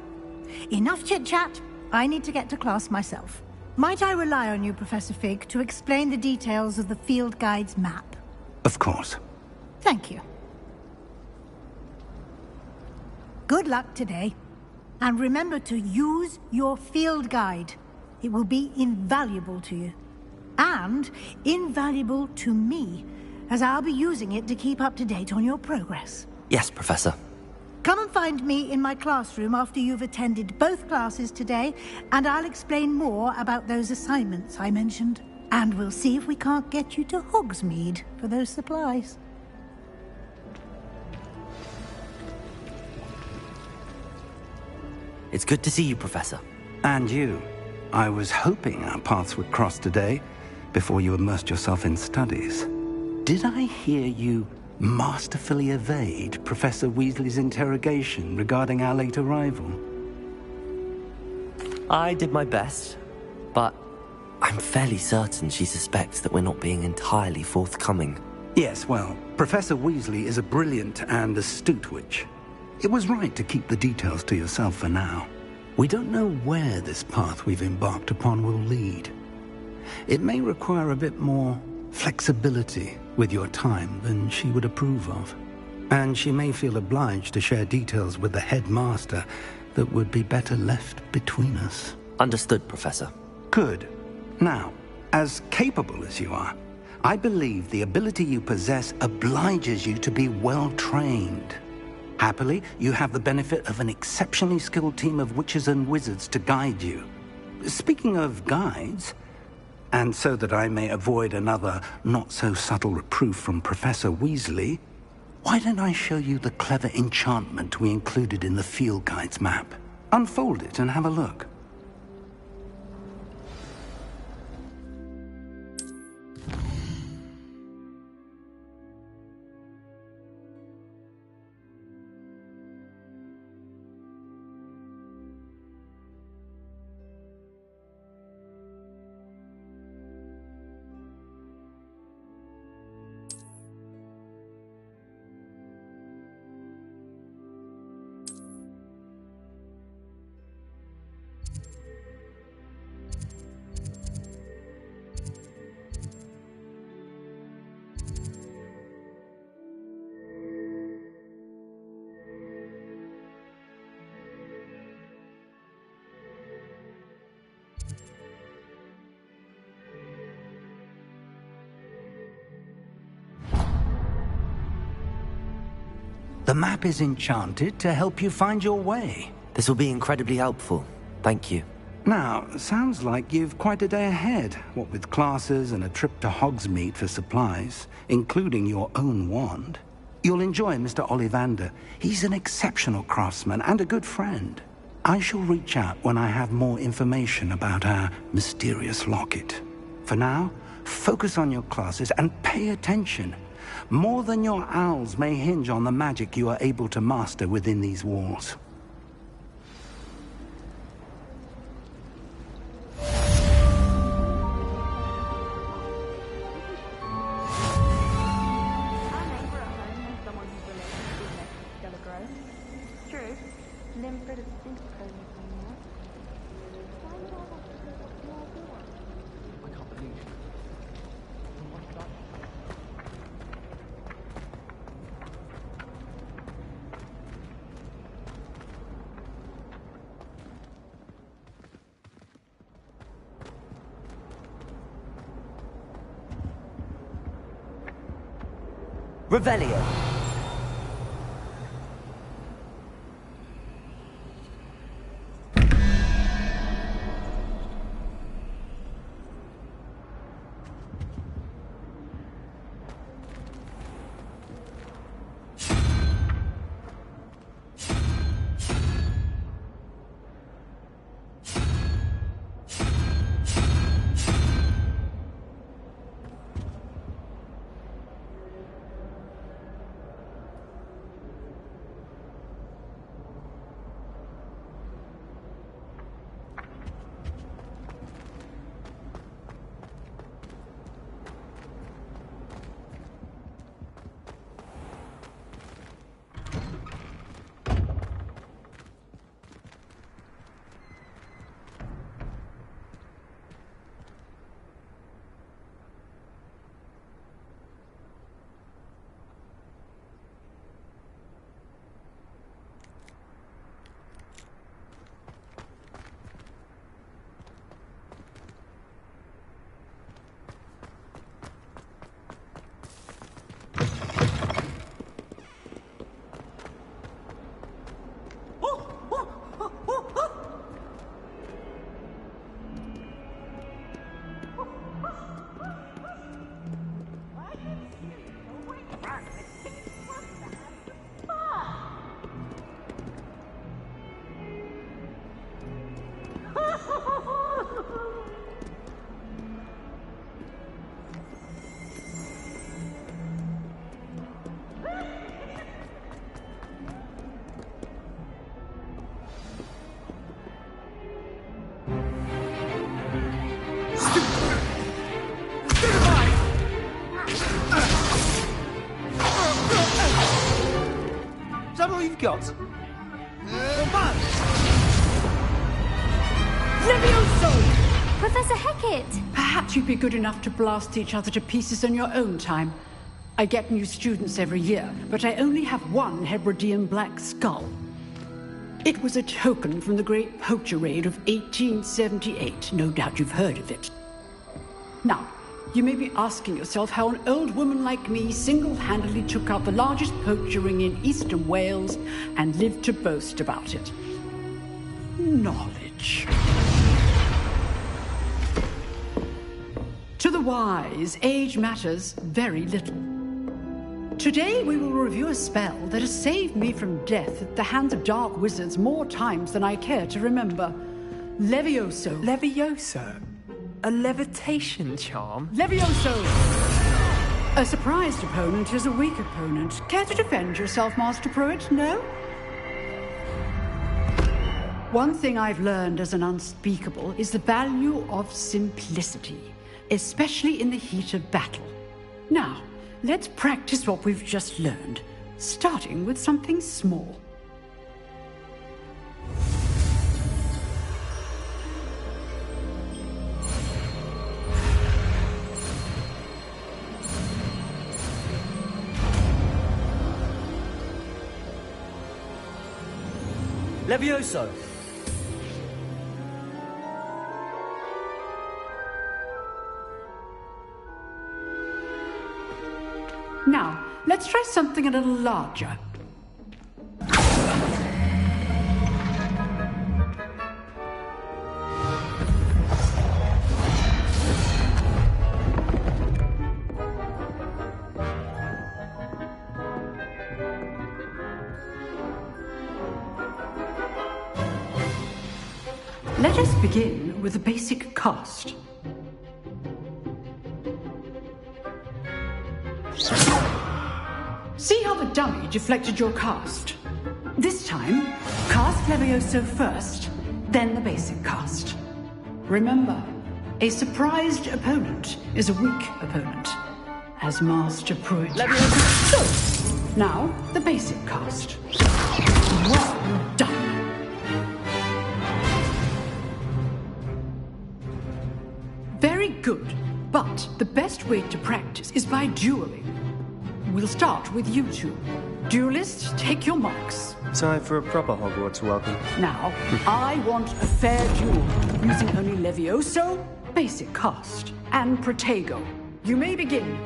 Enough chit-chat. I need to get to class myself. Might I rely on you, Professor Fig, to explain the details of the field guide's map? Of course. Thank you. Good luck today. And remember to use your field guide. It will be invaluable to you. And invaluable to me, as I'll be using it to keep up to date on your progress. Yes, Professor. Come and find me in my classroom after you've attended both classes today, and I'll explain more about those assignments I mentioned. And we'll see if we can't get you to Hogsmeade for those supplies. It's good to see you, Professor. And you. I was hoping our paths would cross today, before you immersed yourself in studies. Did I hear you masterfully evade Professor Weasley's interrogation regarding our late arrival? I did my best, but I'm fairly certain she suspects that we're not being entirely forthcoming. Yes, well, Professor Weasley is a brilliant and astute witch. It was right to keep the details to yourself for now. We don't know where this path we've embarked upon will lead. It may require a bit more flexibility with your time than she would approve of. And she may feel obliged to share details with the headmaster that would be better left between us. Understood, Professor. Good. Now, as capable as you are, I believe the ability you possess obliges you to be well trained. Happily, you have the benefit of an exceptionally skilled team of witches and wizards to guide you. Speaking of guides, and so that I may avoid another not-so-subtle reproof from Professor Weasley, why don't I show you the clever enchantment we included in the field guide's map? Unfold it and have a look. The map is enchanted to help you find your way. This will be incredibly helpful. Thank you. Now, sounds like you've quite a day ahead, what with classes and a trip to Hogsmeade for supplies, including your own wand. You'll enjoy Mr. Ollivander. He's an exceptional craftsman and a good friend. I shall reach out when I have more information about our mysterious locket. For now, focus on your classes and pay attention. More than your owls may hinge on the magic you are able to master within these walls. Revelio. Is that all you've got? Levioso! Professor Hecat! Perhaps you'd be good enough to blast each other to pieces in your own time. I get new students every year, but I only have one Hebridean black skull. It was a token from the Great Poacher Raid of 1878. No doubt you've heard of it. Now, you may be asking yourself how an old woman like me single-handedly took out the largest poacher ring in eastern Wales and lived to boast about it. Knowledge. To the wise, age matters very little. Today we will review a spell that has saved me from death at the hands of dark wizards more times than I care to remember. Levioso. Levioso? A levitation charm? Levioso! A surprised opponent is a weak opponent. Care to defend yourself, Master Pruitt? No? One thing I've learned as an unspeakable is the value of simplicity, especially in the heat of battle. Now, let's practice what we've just learned, starting with something small. Levioso! Now, let's try something a little larger. Let us begin with the basic cast. See how the dummy deflected your cast? This time, cast Levioso first, then the basic cast. Remember, a surprised opponent is a weak opponent, as Master Pruitt. Levioso! Now, the basic cast. Well done. Very good, but the best way to practice is by dueling. We'll start with you two. Duelists, take your marks. Time for a proper Hogwarts welcome. Now, I want a fair duel, using only Levioso, basic cast, and Protego. You may begin.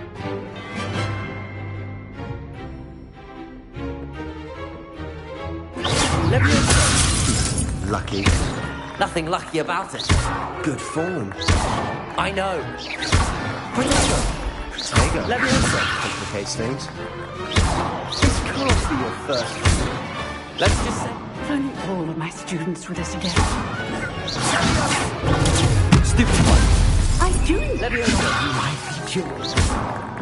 Levioso! Lucky. Nothing lucky about it. Good form. I know. Protego! Levioso complicates things. This can't be your first. Let's just say... If only all of my students were this adept. Stupid one. I do. Levioso, mighty duel.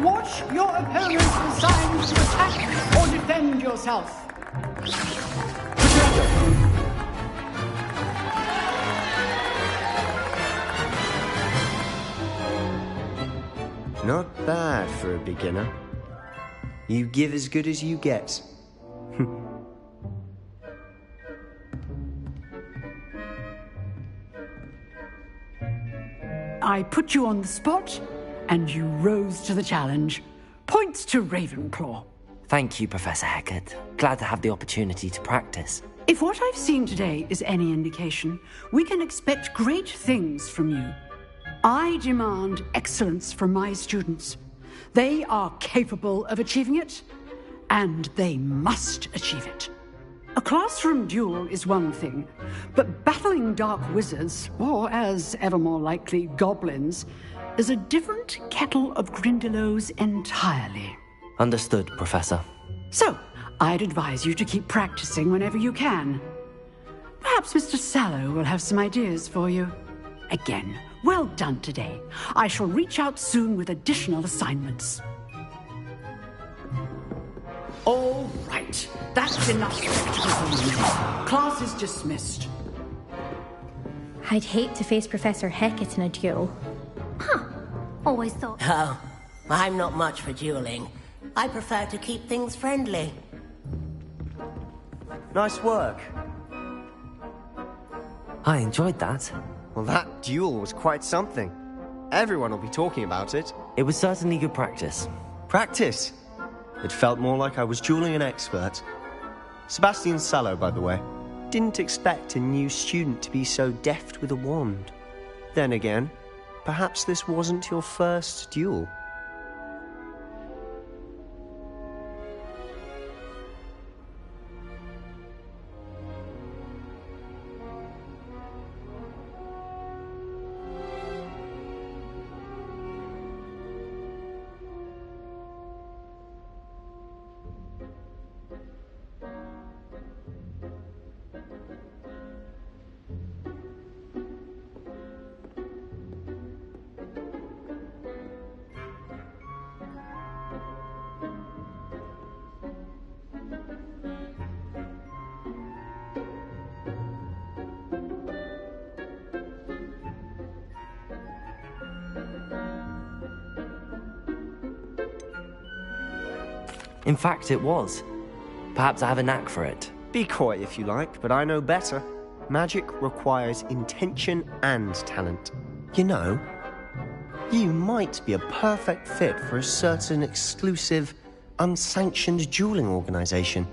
Watch your opponent for signs to attack or defend yourself. Not bad for a beginner. You give as good as you get. I put you on the spot, and you rose to the challenge. Points to Ravenclaw. Thank you, Professor Hecat. Glad to have the opportunity to practice. If what I've seen today is any indication, we can expect great things from you. I demand excellence from my students. They are capable of achieving it, and they must achieve it. A classroom duel is one thing, but battling dark wizards, or as ever more likely, goblins, is a different kettle of Grindylows entirely. Understood, Professor. So, I'd advise you to keep practicing whenever you can. Perhaps Mr. Sallow will have some ideas for you. Again, well done today. I shall reach out soon with additional assignments. All right, that's enough spectacle for me. Class is dismissed. I'd hate to face Professor Hecat in a duel. Huh. Always thought... Oh, I'm not much for dueling. I prefer to keep things friendly. Nice work. I enjoyed that. Well, that duel was quite something. Everyone will be talking about it. It was certainly good practice. Practice? It felt more like I was dueling an expert. Sebastian Sallow, by the way. Didn't expect a new student to be so deft with a wand. Then again, perhaps this wasn't your first duel. In fact, it was. Perhaps I have a knack for it. Be coy if you like, but I know better. Magic requires intention and talent. You know, you might be a perfect fit for a certain exclusive, unsanctioned dueling organization.